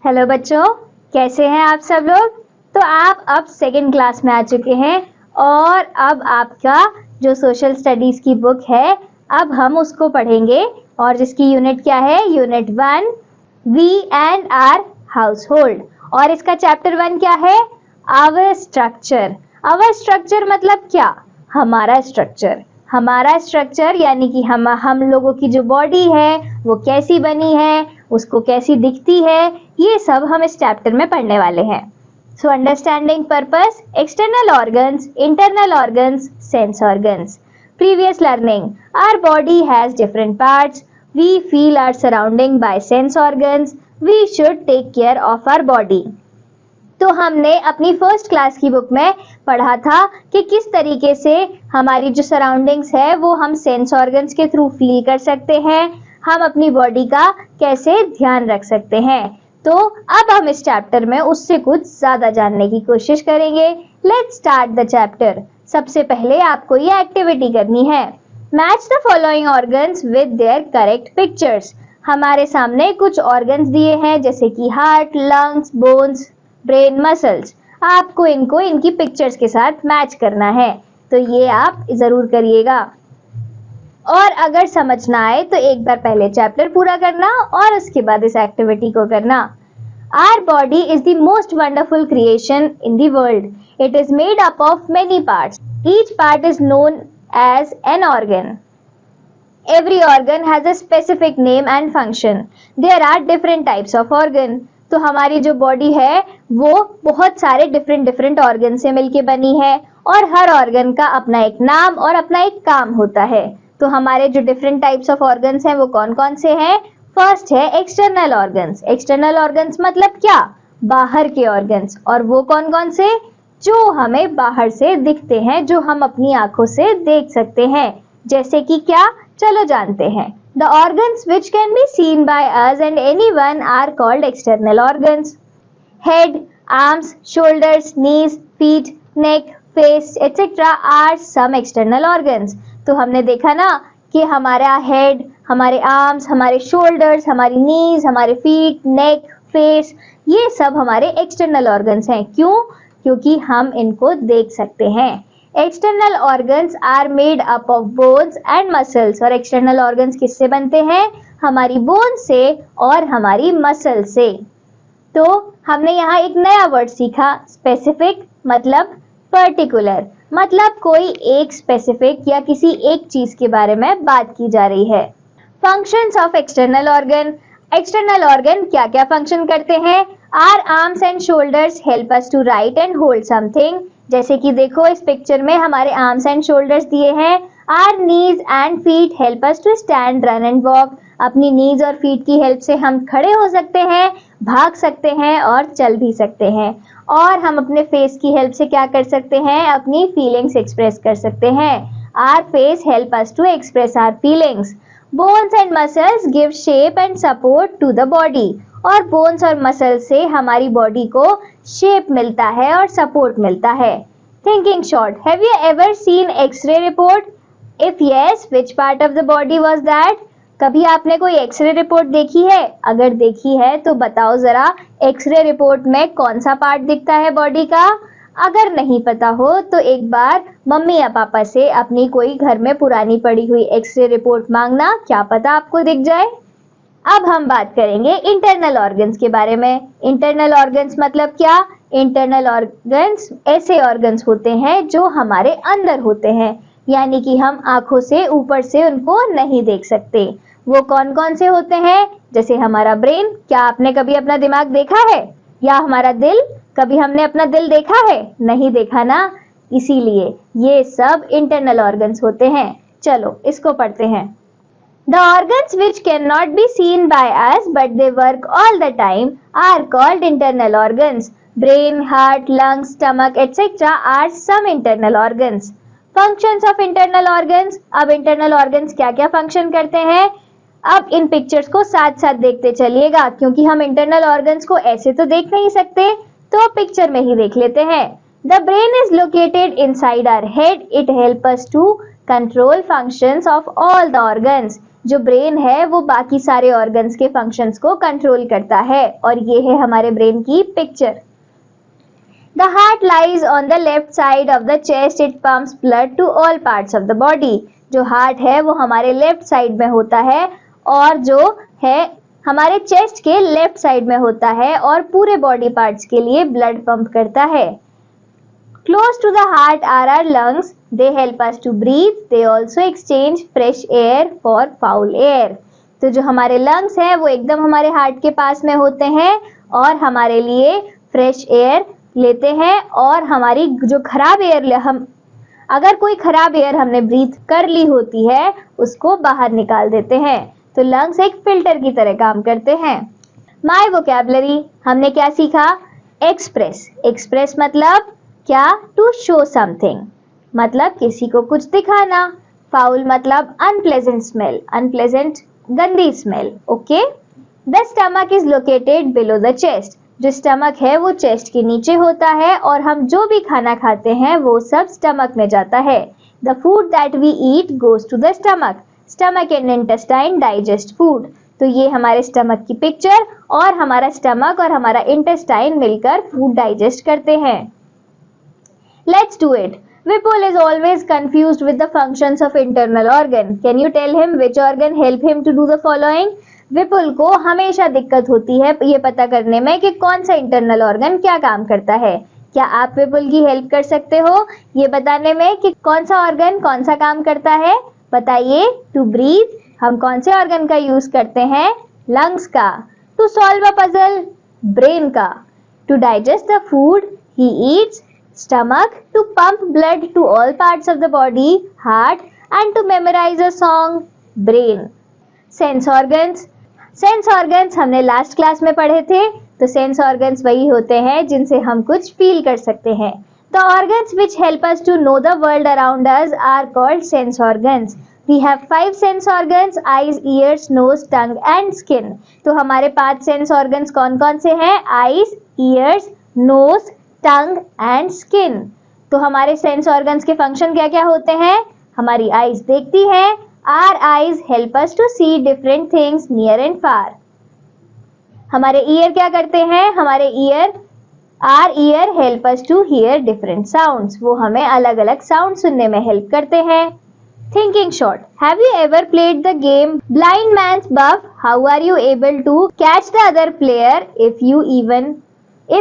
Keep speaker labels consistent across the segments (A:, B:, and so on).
A: Hello बच्चों, कैसे हैं आप सब लोग। तो आप अब सेकंड क्लास में आ चुके हैं और अब आपका जो सोशल स्टडीज की बुक है अब हम उसको पढ़ेंगे और जिसकी यूनिट क्या है, unit 1 we and our household. और इसका चैप्टर 1 क्या है, आवर स्ट्रक्चर। आवर स्ट्रक्चर मतलब क्या, हमारा स्ट्रक्चर। हमारा स्ट्रक्चर यानी कि हम लोगों की जो बॉडी है वो कैसी बनी है, उसको कैसी दिखती है, ये सब हम इस चैप्टर में पढ़ने वाले हैं। So understanding purpose, external organs, internal organs, sense organs. Previous learning, our body has different parts. We feel our surrounding by sense organs. We should take care of our body. तो हमने अपनी first class की book में पढ़ा था कि किस तरीके से हमारी जो सराउंडिंग्स है वो हम सेंस ऑर्गन्स के थ्रू फील कर सकते हैं, हम अपनी बॉडी का कैसे ध्यान रख सकते हैं। तो अब हम इस चैप्टर में उससे कुछ ज्यादा जानने की कोशिश करेंगे। Let's start the chapter. सबसे पहले आपको ये एक्टिविटी करनी है, match the following organs with their correct pictures. हमारे सामने कुछ ऑर्गन्स दिए हैं जैसे कि heart, lungs, bones, brain, muscles. आपको इनको इनकी पिक्चर्स के साथ मैच करना है, तो ये आप जरूर करिएगा। और अगर समझ ना आए तो एक बार पहले चैप्टर पूरा करना और उसके बाद इस एक्टिविटी को करना। Our body is the most wonderful creation in the world. It is made up of many parts. Each part is known as an organ. Every organ has a specific name and function. There are different types of organ. तो हमारी जो body है वो बहुत सारे different organ से मिलके बनी है और हर ऑर्गन का अपना एक नाम और अपना एक काम होता है। तो हमारे जो डिफरेंट टाइप्स ऑफ ऑर्गन्स हैं वो कौन कौन से हैं। फर्स्ट है एक्सटर्नल ऑर्गन्स। एक्सटर्नल ऑर्गन्स मतलब क्या, बाहर के ऑर्गन्स। और वो कौन कौन से, जो हमें बाहर से दिखते हैं, जो हम अपनी आंखों से देख सकते हैं। जैसे कि क्या, चलो जानते हैं। The organs which can be seen by us and anyone are called external organs. Head, arms, shoulders, knees, feet, neck, face, etc. are some external organs. तो हमने देखा ना कि हमारा हेड, हमारे आर्म्स, हमारे शोल्डर्स, हमारी नीज, हमारे फीट, नेक, फेस, ये सब हमारे एक्सटर्नल ऑर्गन्स हैं। क्यों, क्योंकि हम इनको देख सकते हैं। External organs are made up of bones and muscles. और एक्सटर्नल ऑर्गन्स किससे बनते हैं, हमारी बोन से और हमारी मसल से। तो हमने यहाँ एक नया वर्ड सीखा, स्पेसिफिक मतलब पर्टिकुलर, मतलब कोई एक स्पेसिफिक या किसी एक चीज के बारे में बात की जा रही है। Functions of external organ. External organ क्या क्या फंक्शन करते हैं। Our arms and shoulders help us to write and hold something. जैसे कि देखो इस पिक्चर में हमारे आर्म्स एंड शोल्डर्स दिए हैं। Our knees and feet help us to stand, run and walk. अपनी नीज और फीट की हेल्प से हम खड़े हो सकते हैं, भाग सकते हैं और चल भी सकते हैं। और हम अपने फेस की हेल्प से क्या कर सकते हैं, अपनी फीलिंग्स एक्सप्रेस कर सकते हैं। Our face help us to express our feelings. Bones and muscles give shape and support to the body. और बोन्स और मसल से हमारी बॉडी को शेप मिलता है और सपोर्ट मिलता है। Thinking short, have you ever seen x-ray report? If yes, which part of the body was that? कभी आपने कोई एक्सरे रिपोर्ट देखी है? अगर देखी है तो बताओ जरा, एक्सरे रिपोर्ट में कौन सा पार्ट दिखता है बॉडी का। अगर नहीं पता हो तो एक बार मम्मी या पापा से अपनी कोई घर में पुरानी पड़ी हुई एक्सरे रिपोर्ट मांगना, क्या पता आपको दिख जाए। अब हम बात करेंगे इंटरनल ऑर्गन्स के बारे में। इंटरनल ऑर्गन्स मतलब क्या, इंटरनल ऑर्गन्स ऐसे ऑर्गन्स होते हैं जो हमारे अंदर होते हैं, यानी कि हम आंखों से ऊपर से उनको नहीं देख सकते। वो कौन कौन से होते हैं, जैसे हमारा ब्रेन, क्या आपने कभी अपना दिमाग देखा है? या हमारा दिल, कभी हमने अपना दिल देखा है? नहीं देखा ना, इसीलिए ये सब इंटरनल ऑर्गन्स होते हैं। चलो इसको पढ़ते हैं। The organs which cannot be seen by us but they work all the time are called internal organs. Brain, heart, lungs, stomach, etc. are some internal organs. Functions of internal organs. अब internal organs क्या क्या function करते हैं, अब इन pictures को साथ साथ देखते चलिएगा, क्योंकि हम इंटरनल ऑर्गन्स को ऐसे तो देख नहीं सकते, तो पिक्चर में ही देख लेते हैं। The brain is located inside our head. It helps us to control functions of all the organs. जो ब्रेन है वो बाकी सारे ऑर्गन्स के फंक्शंस को कंट्रोल करता है, और ये है हमारे ब्रेन की picture. The heart lies on the left side of the chest. It pumps blood to all parts of the body. जो हार्ट है वो हमारे लेफ्ट साइड में होता है, और जो है हमारे चेस्ट के लेफ्ट साइड में होता है, और पूरे बॉडी पार्ट्स के लिए ब्लड पंप करता है। Close to the heart are our lungs. They help us to breathe. They also exchange fresh air for foul air. तो जो हमारे लंग्स हैं वो एकदम हमारे हार्ट के पास में होते हैं, और हमारे लिए फ्रेश एयर लेते हैं, और हमारी जो खराब एयर अगर कोई खराब एयर हमने ब्रीथ कर ली होती है उसको बाहर निकाल देते हैं। तो लंग्स एक फिल्टर की तरह काम करते हैं। माय वोकैबुलरी, हमने क्या सीखा? एक्सप्रेस। एक्सप्रेस मतलब क्या? टू शो समथिंग, मतलब किसी को कुछ दिखाना। फाउल मतलब अनप्लेजेंट स्मेल, अनप्लेजेंट गंदी smell. Okay. The stomach is located below the chest. जो स्टमक है वो चेस्ट के नीचे होता है, और हम जो भी खाना खाते हैं वो सब स्टमक में जाता है। The food that we eat goes to the stomach. Stomach and intestine digest food. तो ये हमारे स्टमक की पिक्चर, और हमारा स्टमक और हमारा इंटेस्टाइन मिलकर फूड डाइजेस्ट करते हैं। Let's do it. Vipul is always confused with the functions of internal organ. Can you tell him which organ help him to do the following? विपुल को हमेशा दिक्कत होती है ये पता करने में कि कौन सा इंटरनल ऑर्गन क्या काम करता है। क्या आप विपुल की हेल्प कर सकते हो ये बताने में कि कौन सा ऑर्गन कौन सा काम करता है? बताइए। टू ब्रीथ हम कौन से ऑर्गन का यूज करते हैं? लंग्स का। To solve a puzzle, brain का। To digest the food he eats, stomach. To pump blood to all parts of the body, heart. And to memorize a song, brain. Sense organs. Sense organs हमने last class में पढ़े थे। तो sense organs वही होते हैं जिनसे हम कुछ फील कर सकते हैं। The organs which help us to know the world around us are called sense organs. We have 5 sense organs, eyes, ears, nose, tongue and skin. तो हमारे 5 सेंस ऑर्गन्स कौन कौन से हैं? Eyes, ears, nose, tongue and skin. तो हमारे sense organs के function क्या क्या होते हैं? हमारी आईज देखती है। Our eyes help us to see different things near and far. हमारे ईयर क्या करते हैं? हमारे our ear help us to hear different sounds. वो हमें अलग अलग साउंड सुनने में हेल्प करते हैं। Thinking short. Have you ever played the game Blind Man's Buff? How are you able to catch the other player if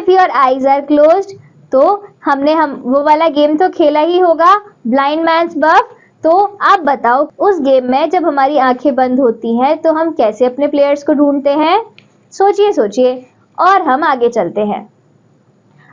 A: your eyes are closed? तो हमने वो वाला गेम तो खेला ही होगा, Blind Man's Buff। तो आप बताओ उस गेम में जब हमारी आंखें बंद होती हैं तो हम कैसे अपने प्लेयर्स को ढूंढते हैं? सोचिए और हम आगे चलते हैं।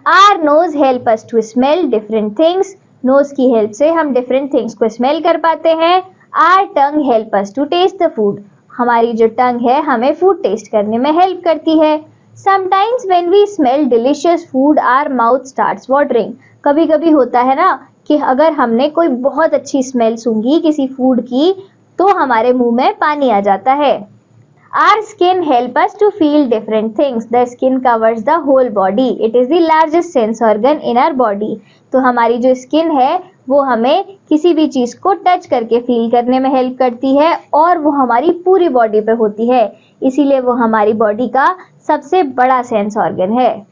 A: Our nose help us to smell different things. Nose की हेल्प से हम डिफरेंट थिंग्स को स्मेल कर पाते हैं। Our tongue help us to taste the food. हमारी जो टंग है हमें फूड टेस्ट करने में हेल्प करती है। Sometimes when we smell delicious food, our mouth starts watering. कभी कभी होता है ना कि अगर हमने कोई बहुत अच्छी स्मेल सूंघी किसी फूड की तो हमारे मुंह में पानी आ जाता है। Our skin help us to feel different things. The skin covers the whole body. It is the largest sense organ in our body. तो हमारी जो स्किन है वो हमें किसी भी चीज को टच करके फील करने में हेल्प करती है, और वो हमारी पूरी बॉडी पे होती है, इसीलिए वो हमारी बॉडी का सबसे बड़ा सेंस ऑर्गन है।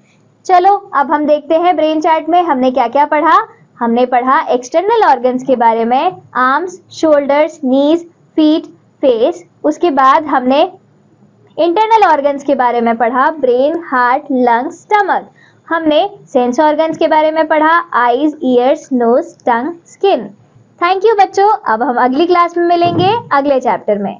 A: चलो अब हम देखते हैं ब्रेन चार्ट में हमने क्या क्या पढ़ा। हमने पढ़ा एक्सटर्नल ऑर्गन्स के बारे में, arms, shoulders, knees, feet, face. उसके बाद हमने इंटरनल ऑर्गन्स के बारे में पढ़ा, ब्रेन, हार्ट, लंग्स, स्टमक। हमने सेंस ऑर्गन्स के बारे में पढ़ा, eyes, ears, nose, tongue, skin. Thank you बच्चों। अब हम अगली क्लास में मिलेंगे अगले चैप्टर में।